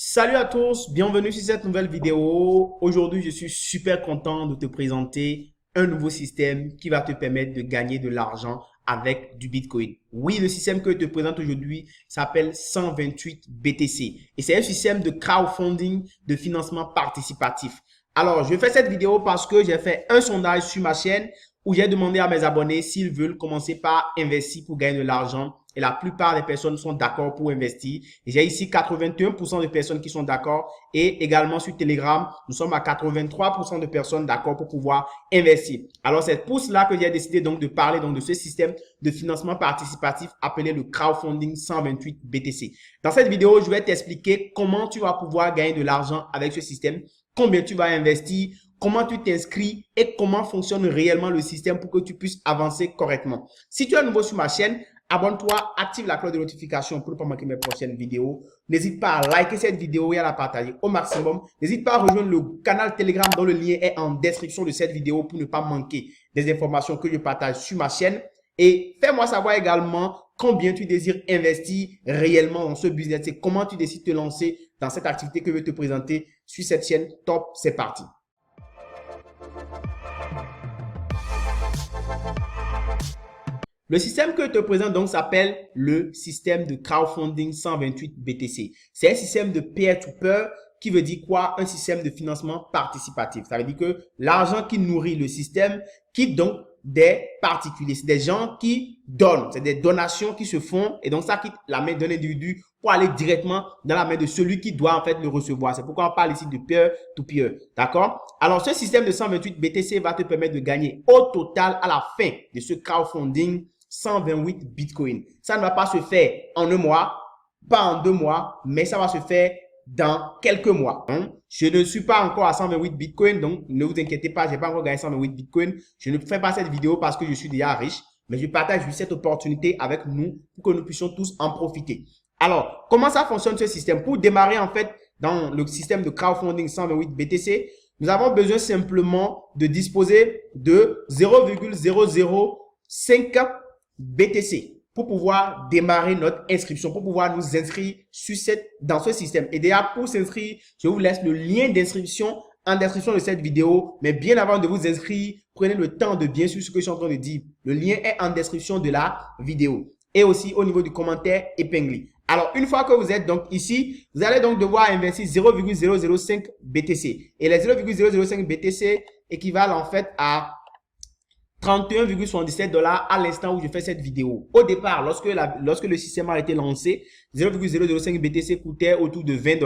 Salut à tous, bienvenue sur cette nouvelle vidéo. Aujourd'hui, je suis super content de te présenter un nouveau système qui va te permettre de gagner de l'argent avec du Bitcoin. Oui, le système que je te présente aujourd'hui s'appelle 128 BTC et c'est un système de crowdfunding, de financement participatif. Alors, je fais cette vidéo parce que j'ai fait un sondage sur ma chaîne où j'ai demandé à mes abonnés s'ils veulent commencer par investir pour gagner de l'argent. Et la plupart des personnes sont d'accord pour investir. Et j'ai ici 81% de personnes qui sont d'accord. Et également sur Telegram, nous sommes à 83% de personnes d'accord pour pouvoir investir. Alors, c'est pour cela que j'ai décidé donc de parler donc de ce système de financement participatif appelé le crowdfunding 128 BTC. Dans cette vidéo, je vais t'expliquer comment tu vas pouvoir gagner de l'argent avec ce système, combien tu vas investir, comment tu t'inscris et comment fonctionne réellement le système pour que tu puisses avancer correctement. Si tu es nouveau sur ma chaîne, abonne-toi, active la cloche de notification pour ne pas manquer mes prochaines vidéos. N'hésite pas à liker cette vidéo et à la partager au maximum. N'hésite pas à rejoindre le canal Telegram dont le lien est en description de cette vidéo pour ne pas manquer des informations que je partage sur ma chaîne. Et fais-moi savoir également combien tu désires investir réellement dans ce business et comment tu décides de te lancer dans cette activité que je vais te présenter sur cette chaîne. Top, c'est parti. Le système que je te présente donc s'appelle le système de crowdfunding 128 BTC. C'est un système de peer-to-peer qui veut dire quoi? Un système de financement participatif. Ça veut dire que l'argent qui nourrit le système quitte donc des particuliers. C'est des gens qui donnent. C'est des donations qui se font et donc ça quitte la main d'un individu pour aller directement dans la main de celui qui doit en fait le recevoir. C'est pourquoi on parle ici de peer-to-peer. D'accord? Alors, ce système de 128 BTC va te permettre de gagner au total à la fin de ce crowdfunding 128 Bitcoin. Ça ne va pas se faire en un mois, pas en 2 mois, mais ça va se faire dans quelques mois. Je ne suis pas encore à 128 Bitcoin, donc ne vous inquiétez pas, je n'ai pas encore gagné 128 Bitcoin. Je ne fais pas cette vidéo parce que je suis déjà riche, mais je partage cette opportunité avec nous pour que nous puissions tous en profiter. Alors, comment ça fonctionne ce système? Pour démarrer en fait dans le système de crowdfunding 128 BTC, nous avons besoin simplement de disposer de 0,005 BTC pour pouvoir démarrer notre inscription, pour pouvoir nous inscrire dans ce système. Et déjà, pour s'inscrire, je vous laisse le lien d'inscription en description de cette vidéo. Mais bien avant de vous inscrire, prenez le temps de bien suivre ce que je suis en train de dire. Le lien est en description de la vidéo et aussi au niveau du commentaire épinglé. Alors, une fois que vous êtes donc ici, vous allez donc devoir investir 0,005 BTC. Et les 0,005 BTC équivalent en fait à 31,77 $ à l'instant où je fais cette vidéo. Au départ, lorsque le système a été lancé, 0,005 BTC coûtait autour de 20 $.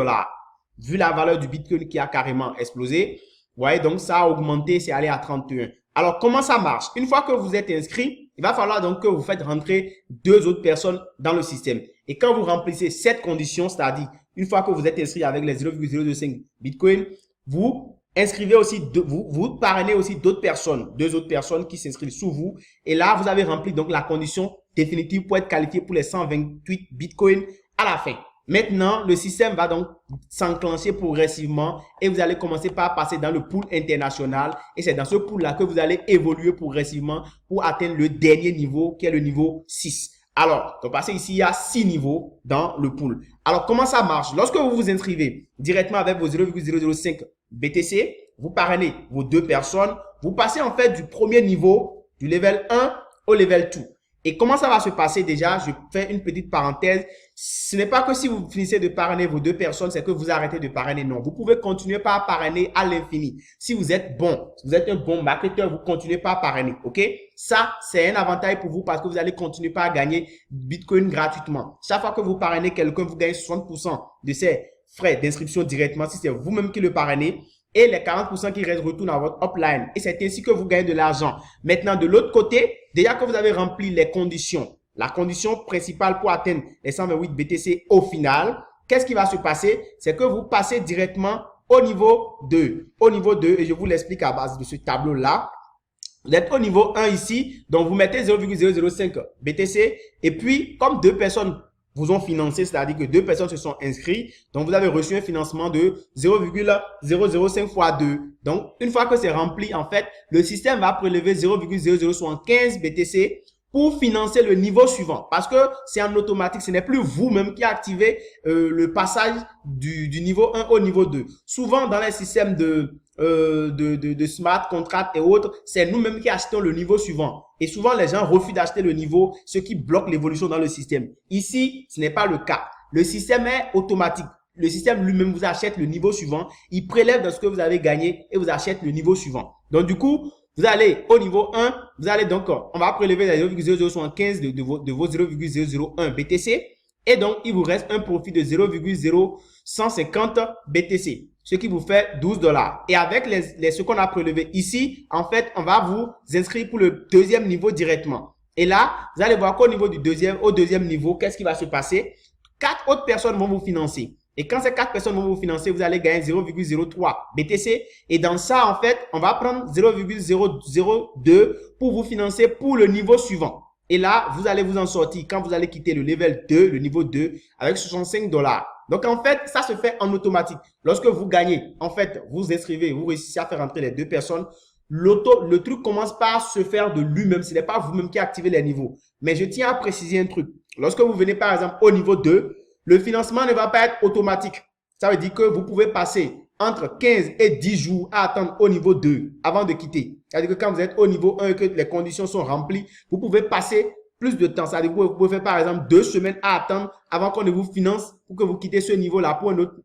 Vu la valeur du Bitcoin qui a carrément explosé, vous voyez, donc ça a augmenté, c'est allé à 31. Alors, comment ça marche? Une fois que vous êtes inscrit, il va falloir donc que vous faites rentrer 2 autres personnes dans le système. Et quand vous remplissez cette condition, c'est-à-dire une fois que vous êtes inscrit avec les 0,005 Bitcoin, vous inscrivez aussi, vous parrainez aussi d'autres personnes, 2 autres personnes qui s'inscrivent sous vous. Et là, vous avez rempli donc la condition définitive pour être qualifié pour les 128 Bitcoin à la fin. Maintenant, le système va donc s'enclencher progressivement et vous allez commencer par passer dans le pool international. Et c'est dans ce pool-là que vous allez évoluer progressivement pour atteindre le dernier niveau qui est le niveau 6. Alors, donc parce qu'ici, il y a 6 niveaux dans le pool. Alors, comment ça marche? Lorsque vous vous inscrivez directement avec vos 0,005 BTC, vous parrainez vos 2 personnes, vous passez en fait du premier niveau, du level 1 au level 2. Et comment ça va se passer déjà? Je fais une petite parenthèse. Ce n'est pas que si vous finissez de parrainer vos 2 personnes, c'est que vous arrêtez de parrainer. Non, vous pouvez continuer par parrainer à l'infini. Si vous êtes bon, si vous êtes un bon marketeur, vous continuez par parrainer. OK? Ça, c'est un avantage pour vous parce que vous allez continuer par gagner Bitcoin gratuitement. Chaque fois que vous parrainez quelqu'un, vous gagnez 60% de ses frais d'inscription directement si c'est vous-même qui le parrainez. Et les 40% qui restent retournent à votre upline. Et c'est ainsi que vous gagnez de l'argent. Maintenant, de l'autre côté, déjà que vous avez rempli les conditions, la condition principale pour atteindre les 128 BTC au final, qu'est-ce qui va se passer? C'est que vous passez directement au niveau 2. Au niveau 2, et je vous l'explique à base de ce tableau-là. Vous êtes au niveau 1 ici, donc vous mettez 0,005 BTC. Et puis, comme 2 personnes vous ont financé, c'est-à-dire que 2 personnes se sont inscrites. Donc, vous avez reçu un financement de 0,005 fois 2. Donc, une fois que c'est rempli, en fait, le système va prélever 0,0075 BTC pour financer le niveau suivant. Parce que c'est en automatique, ce n'est plus vous-même qui activez le passage du niveau 1 au niveau 2. Souvent, dans les systèmes de smart contract et autres, c'est nous-mêmes qui achetons le niveau suivant. Et souvent, les gens refusent d'acheter le niveau, ce qui bloque l'évolution dans le système. Ici, ce n'est pas le cas. Le système est automatique. Le système lui-même vous achète le niveau suivant. Il prélève de ce que vous avez gagné et vous achète le niveau suivant. Donc, du coup, vous allez au niveau 1, vous allez donc, on va prélever les 0,0075 de vos 0,001 BTC. Et donc, il vous reste un profit de 0,0150 BTC, ce qui vous fait 12 $. Et avec ce qu'on a prélevé ici, en fait, on va vous inscrire pour le deuxième niveau directement. Et là, vous allez voir qu'au niveau du deuxième niveau, qu'est-ce qui va se passer? 4 autres personnes vont vous financer. Et quand ces 4 personnes vont vous financer, vous allez gagner 0,03 BTC. Et dans ça, en fait, on va prendre 0,002 pour vous financer pour le niveau suivant. Et là, vous allez vous en sortir quand vous allez quitter le level 2, le niveau 2, avec 65 $. Donc, en fait, ça se fait en automatique. Lorsque vous gagnez, en fait, vous inscrivez, vous réussissez à faire entrer les 2 personnes. Le truc commence par se faire de lui-même. Ce n'est pas vous-même qui activez les niveaux. Mais je tiens à préciser un truc. Lorsque vous venez, par exemple, au niveau 2, le financement ne va pas être automatique. Ça veut dire que vous pouvez passer entre 15 et 10 jours à attendre au niveau 2 avant de quitter. C'est-à-dire que quand vous êtes au niveau 1 et que les conditions sont remplies, vous pouvez passer plus de temps. C'est-à-dire que vous pouvez faire par exemple 2 semaines à attendre avant qu'on ne vous finance pour que vous quittez ce niveau-là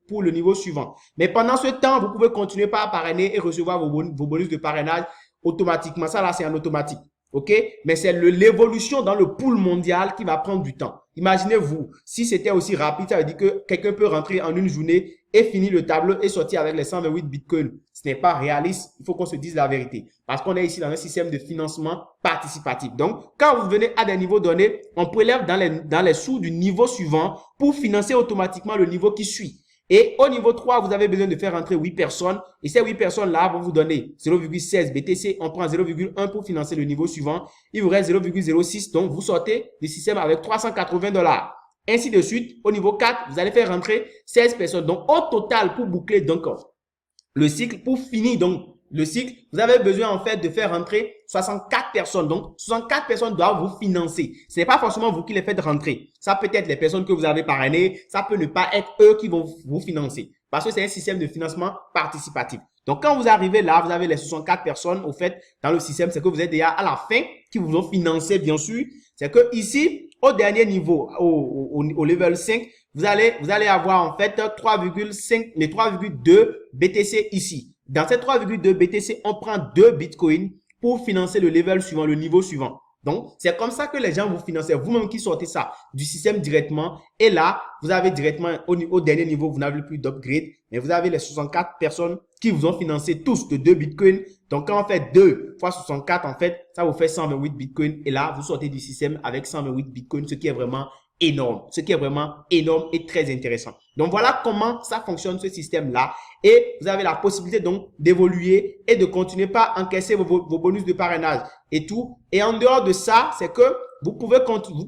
pour le niveau suivant. Mais pendant ce temps, vous pouvez continuer par parrainer et recevoir vos bonus de parrainage automatiquement. Ça là, c'est en automatique. OK? Mais c'est l'évolution dans le pool mondial qui va prendre du temps. Imaginez-vous, si c'était aussi rapide, ça veut dire que quelqu'un peut rentrer en une journée et finir le tableau et sortir avec les 128 bitcoins. Ce n'est pas réaliste. Il faut qu'on se dise la vérité. Parce qu'on est ici dans un système de financement participatif. Donc, quand vous venez à des niveaux donnés, on prélève dans les sous du niveau suivant pour financer automatiquement le niveau qui suit. Et au niveau 3, vous avez besoin de faire entrer 8 personnes. Et ces 8 personnes-là vont vous donner 0,16 BTC. On prend 0,1 pour financer le niveau suivant. Il vous reste 0,06. Donc, vous sortez du système avec 380 $. Ainsi de suite. Au niveau 4, vous allez faire rentrer 16 personnes. Donc, au total, pour boucler donc le cycle, pour finir donc le cycle, vous avez besoin en fait de faire rentrer 64 personnes. Donc, 64 personnes doivent vous financer. Ce n'est pas forcément vous qui les faites rentrer. Ça peut être les personnes que vous avez parrainées. Ça peut ne pas être eux qui vont vous financer. Parce que c'est un système de financement participatif. Donc, quand vous arrivez là, vous avez les 64 personnes au fait dans le système. C'est que vous êtes déjà à la fin qui vous ont financé, bien sûr. C'est que ici, au dernier niveau, au level 5, vous allez avoir en fait 3,5, les 3,2 BTC ici. Dans ces 3,2 BTC, on prend 2 bitcoins pour financer le level suivant, le niveau suivant. Donc, c'est comme ça que les gens vous financent. Vous-même qui sortez ça du système directement. Et là, vous avez directement au dernier niveau, vous n'avez plus d'upgrade. Mais vous avez les 64 personnes qui vous ont financé tous de 2 bitcoins. Donc, quand on fait 2 fois 64, en fait, ça vous fait 128 bitcoins. Et là, vous sortez du système avec 128 bitcoins, ce qui est vraiment énorme. Ce qui est vraiment énorme et très intéressant. Donc, voilà comment ça fonctionne, ce système-là. Et vous avez la possibilité donc d'évoluer et de continuer par encaisser vos bonus de parrainage et tout. Et en dehors de ça, c'est que vous pouvez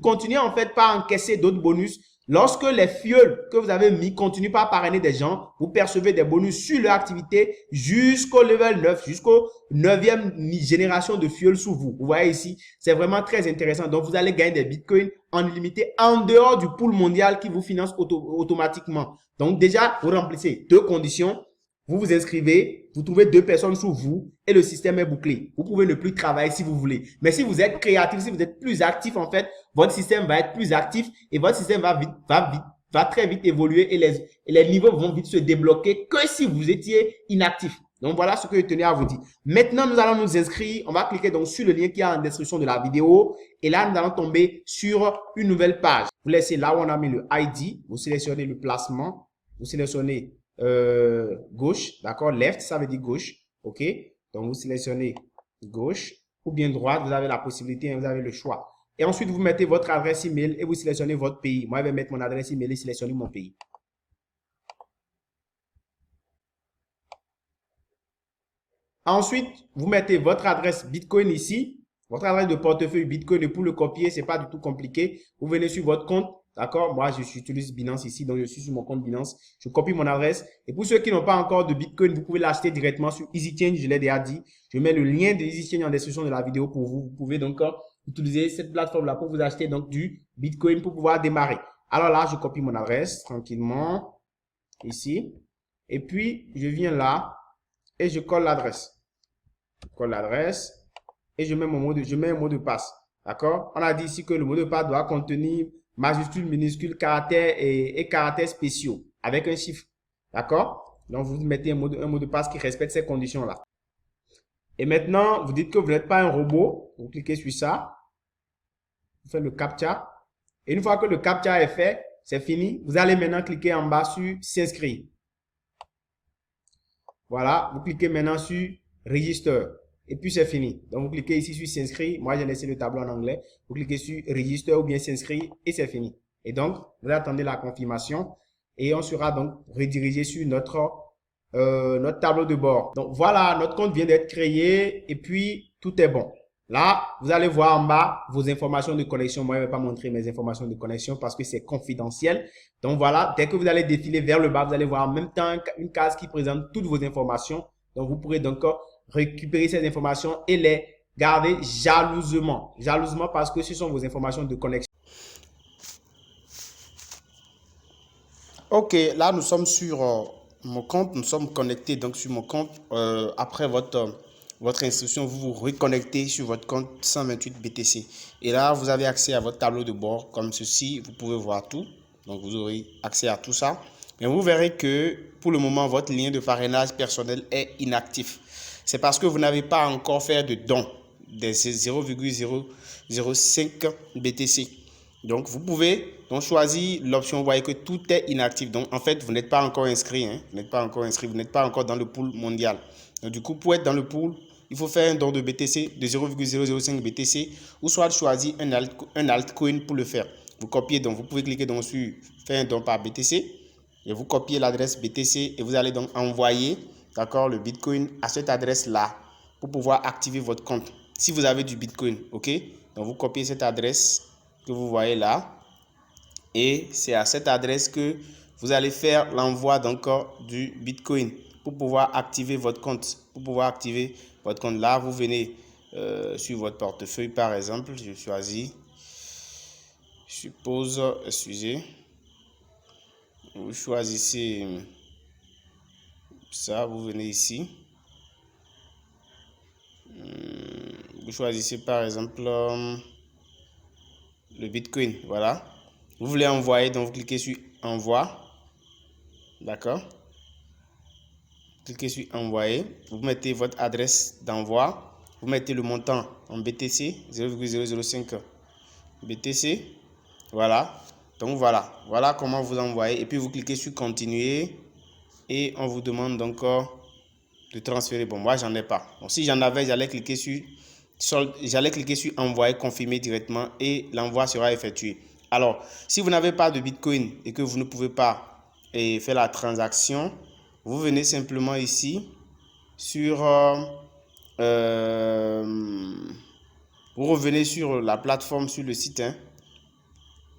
continuer en fait par encaisser d'autres bonus. Lorsque les fuels que vous avez mis continuent par parrainer des gens, vous percevez des bonus sur leur activité jusqu'au level 9, jusqu'au 9e génération de fuels sous vous. Vous voyez ici, c'est vraiment très intéressant. Donc, vous allez gagner des bitcoins en illimité en dehors du pool mondial qui vous finance automatiquement. Donc, déjà, vous remplissez 2 conditions. Vous vous inscrivez, vous trouvez 2 personnes sous vous et le système est bouclé. Vous pouvez ne plus travailler si vous voulez. Mais si vous êtes créatif, si vous êtes plus actif, en fait, votre système va être plus actif et votre système va très vite évoluer et les niveaux vont vite se débloquer que si vous étiez inactif. Donc, voilà ce que je tenais à vous dire. Maintenant, nous allons nous inscrire. On va cliquer donc sur le lien qui est en description de la vidéo. Et là, nous allons tomber sur une nouvelle page. Vous laissez là où on a mis le ID. Vous sélectionnez le placement. Vous sélectionnez gauche, d'accord, left, ça veut dire gauche, ok, donc vous sélectionnez gauche ou bien droite, vous avez la possibilité, vous avez le choix. Et ensuite, vous mettez votre adresse email et vous sélectionnez votre pays. Moi, je vais mettre mon adresse email et sélectionner mon pays. Ensuite, vous mettez votre adresse Bitcoin ici, votre adresse de portefeuille Bitcoin, et pour le copier, c'est pas du tout compliqué. Vous venez sur votre compte. D'accord? Moi, j'utilise Binance ici, donc je suis sur mon compte Binance. Je copie mon adresse. Et pour ceux qui n'ont pas encore de Bitcoin, vous pouvez l'acheter directement sur EasyChange, je l'ai déjà dit. Je mets le lien de EasyChange en description de la vidéo pour vous. Vous pouvez donc utiliser cette plateforme-là pour vous acheter donc du Bitcoin pour pouvoir démarrer. Alors là, je copie mon adresse tranquillement ici. Et puis, je viens là et je colle l'adresse. Je colle l'adresse et je mets un mot de passe. D'accord? On a dit ici que le mot de passe doit contenir majuscules, minuscules, caractères et caractères spéciaux avec un chiffre. D'accord? Donc, vous mettez un mot de passe qui respecte ces conditions-là. Et maintenant, vous dites que vous n'êtes pas un robot. Vous cliquez sur ça. Vous faites le CAPTCHA. Et une fois que le CAPTCHA est fait, c'est fini. Vous allez maintenant cliquer en bas sur s'inscrire. Voilà. Vous cliquez maintenant sur Register. Et puis c'est fini. Donc vous cliquez ici sur s'inscrire. Moi j'ai laissé le tableau en anglais. Vous cliquez sur Register ou bien s'inscrire et c'est fini. Et donc vous attendez la confirmation et on sera donc redirigé sur notre tableau de bord. Donc voilà, notre compte vient d'être créé et puis tout est bon. Là, vous allez voir en bas vos informations de connexion. Moi, je ne vais pas montrer mes informations de connexion parce que c'est confidentiel. Donc voilà, dès que vous allez défiler vers le bas, vous allez voir en même temps une case qui présente toutes vos informations. Donc vous pourrez donc récupérer ces informations et les garder jalousement. Jalousement parce que ce sont vos informations de connexion. Ok, là nous sommes sur mon compte, nous sommes connectés donc sur mon compte. Après votre instruction, vous vous reconnectez sur votre compte 128 BTC. Et là, vous avez accès à votre tableau de bord comme ceci. Vous pouvez voir tout. Donc, vous aurez accès à tout ça. Mais vous verrez que pour le moment, votre lien de parrainage personnel est inactif. C'est parce que vous n'avez pas encore fait de don des 0,005 BTC. Donc, vous pouvez donc choisir l'option, vous voyez que tout est inactif. Donc, en fait, vous n'êtes pas encore inscrit. Hein? Vous n'êtes pas encore inscrit, vous n'êtes pas encore dans le pool mondial. Donc, du coup, pour être dans le pool, il faut faire un don de BTC, de 0,005 BTC, ou soit choisir un altcoin pour le faire. Vous copiez, donc vous pouvez cliquer donc sur faire un don par BTC, et vous copiez l'adresse BTC, et vous allez donc envoyer, d'accord, le Bitcoin à cette adresse-là, pour pouvoir activer votre compte. Si vous avez du Bitcoin, ok? Donc, vous copiez cette adresse que vous voyez là, et c'est à cette adresse que vous allez faire l'envoi du Bitcoin pour pouvoir activer votre compte. Pour pouvoir activer votre compte là, vous venez sur votre portefeuille par exemple. Je choisis, suppose, excusez, vous choisissez ça, vous venez ici. Vous choisissez par exemple le Bitcoin, voilà. Vous voulez envoyer, donc vous cliquez sur envoi, d'accord. Cliquez sur envoyer, vous mettez votre adresse d'envoi, vous mettez le montant en BTC 0,005 BTC, voilà. Donc voilà comment vous envoyez, et puis vous cliquez sur continuer et on vous demande donc de transférer. Bon, moi j'en ai pas. Donc si j'en avais, j'allais cliquer sur envoyer, confirmer directement et l'envoi sera effectué. Alors si vous n'avez pas de Bitcoin et que vous ne pouvez pas faire la transaction, vous venez simplement ici sur vous revenez sur la plateforme, sur le site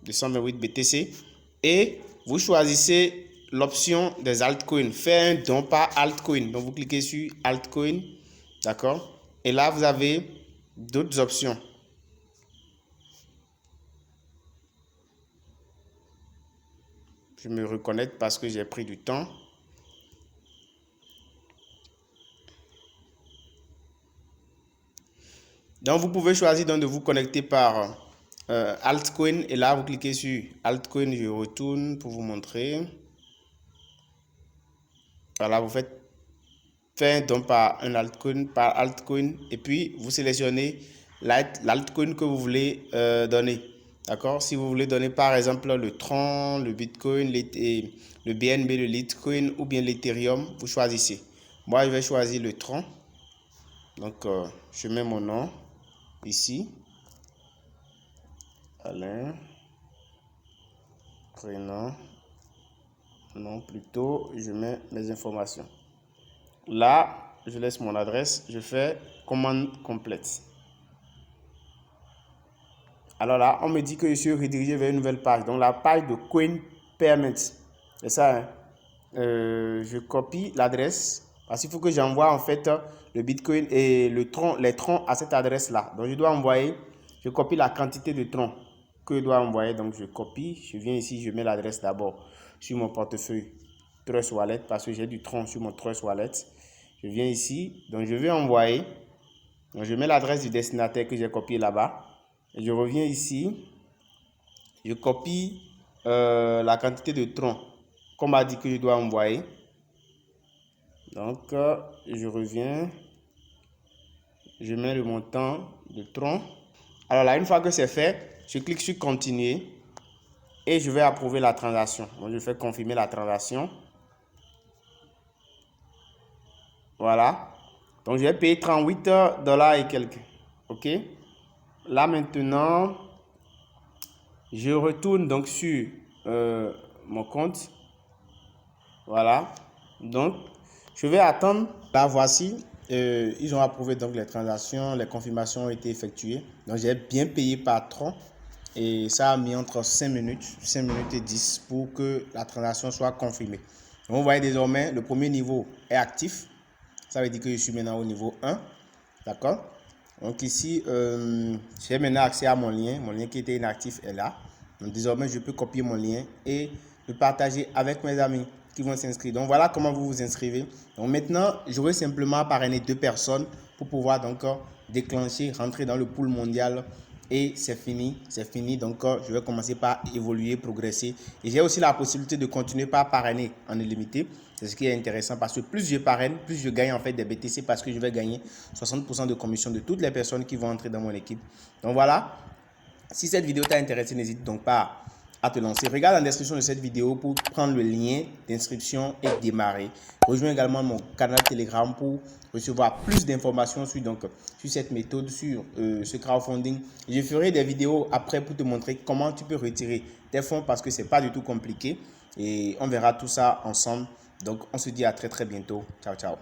de 128 BTC et vous choisissez l'option des altcoins, faire un don par altcoin. Donc vous cliquez sur altcoin, d'accord, et là vous avez d'autres options. Je me reconnecte parce que j'ai pris du temps. Donc, vous pouvez choisir donc de vous connecter par altcoin. Et là, vous cliquez sur altcoin. Je retourne pour vous montrer. Voilà, vous faites un don par un altcoin, par altcoin. Et puis, vous sélectionnez l'altcoin que vous voulez donner. D'accord? Si vous voulez donner par exemple le Tron, le Bitcoin, le BNB, le Litecoin ou bien l'Ethereum, vous choisissez. Moi, je vais choisir le Tron. Donc, je mets mon nom ici. Alain. Prénom. Non, plutôt, je mets mes informations. Là, je laisse mon adresse. Je fais commande complète. Alors là, on me dit que je suis redirigé vers une nouvelle page. Donc, la page de Coin Payment. C'est ça, hein? Je copie l'adresse parce qu'il faut que j'envoie en fait le Bitcoin et les troncs à cette adresse-là. Donc, je dois envoyer Je copie la quantité de troncs que je dois envoyer. Donc, je copie. Je viens ici, je mets l'adresse d'abord sur mon portefeuille Trust Wallet parce que j'ai du tronc sur mon Trust Wallet. Je viens ici. Donc, je vais envoyer. Donc, je mets l'adresse du destinataire que j'ai copié là-bas. Et je reviens ici. Je copie la quantité de troncs qu'on m'a dit que je dois envoyer. Donc, je reviens. Je mets le montant de troncs. Alors là, une fois que c'est fait, je clique sur continuer et je vais approuver la transaction. Donc, je fais confirmer la transaction. Voilà. Donc, je vais payer 38 $ et quelques. OK. Là, maintenant, je retourne donc sur mon compte. Voilà. Donc, je vais attendre. Là, voici. Ils ont approuvé donc les transactions. Les confirmations ont été effectuées. Donc, j'ai bien payé par tronc. Et ça a mis entre 5 minutes et 10 pour que la transaction soit confirmée. Donc, vous voyez désormais, le premier niveau est actif. Ça veut dire que je suis maintenant au niveau 1. D'accord? Donc ici, j'ai maintenant accès à mon lien. Mon lien qui était inactif est là. Donc désormais, je peux copier mon lien et le partager avec mes amis qui vont s'inscrire. Donc voilà comment vous vous inscrivez. Donc maintenant, j'aurai simplement parrainé 2 personnes pour pouvoir donc déclencher, rentrer dans le pool mondial. Et c'est fini, c'est fini. Donc, je vais commencer par évoluer, progresser. Et j'ai aussi la possibilité de continuer par parrainer en illimité. C'est ce qui est intéressant parce que plus je parraine, plus je gagne en fait des BTC parce que je vais gagner 60% de commission de toutes les personnes qui vont entrer dans mon équipe. Donc voilà, si cette vidéo t'a intéressé, n'hésite donc pas à te lancer. Regarde la description de cette vidéo pour prendre le lien d'inscription et démarrer. Rejoins également mon canal Telegram pour recevoir plus d'informations sur cette méthode, sur ce crowdfunding. Je ferai des vidéos après pour te montrer comment tu peux retirer tes fonds parce que ce n'est pas du tout compliqué. Et on verra tout ça ensemble. Donc, on se dit à très bientôt. Ciao, ciao.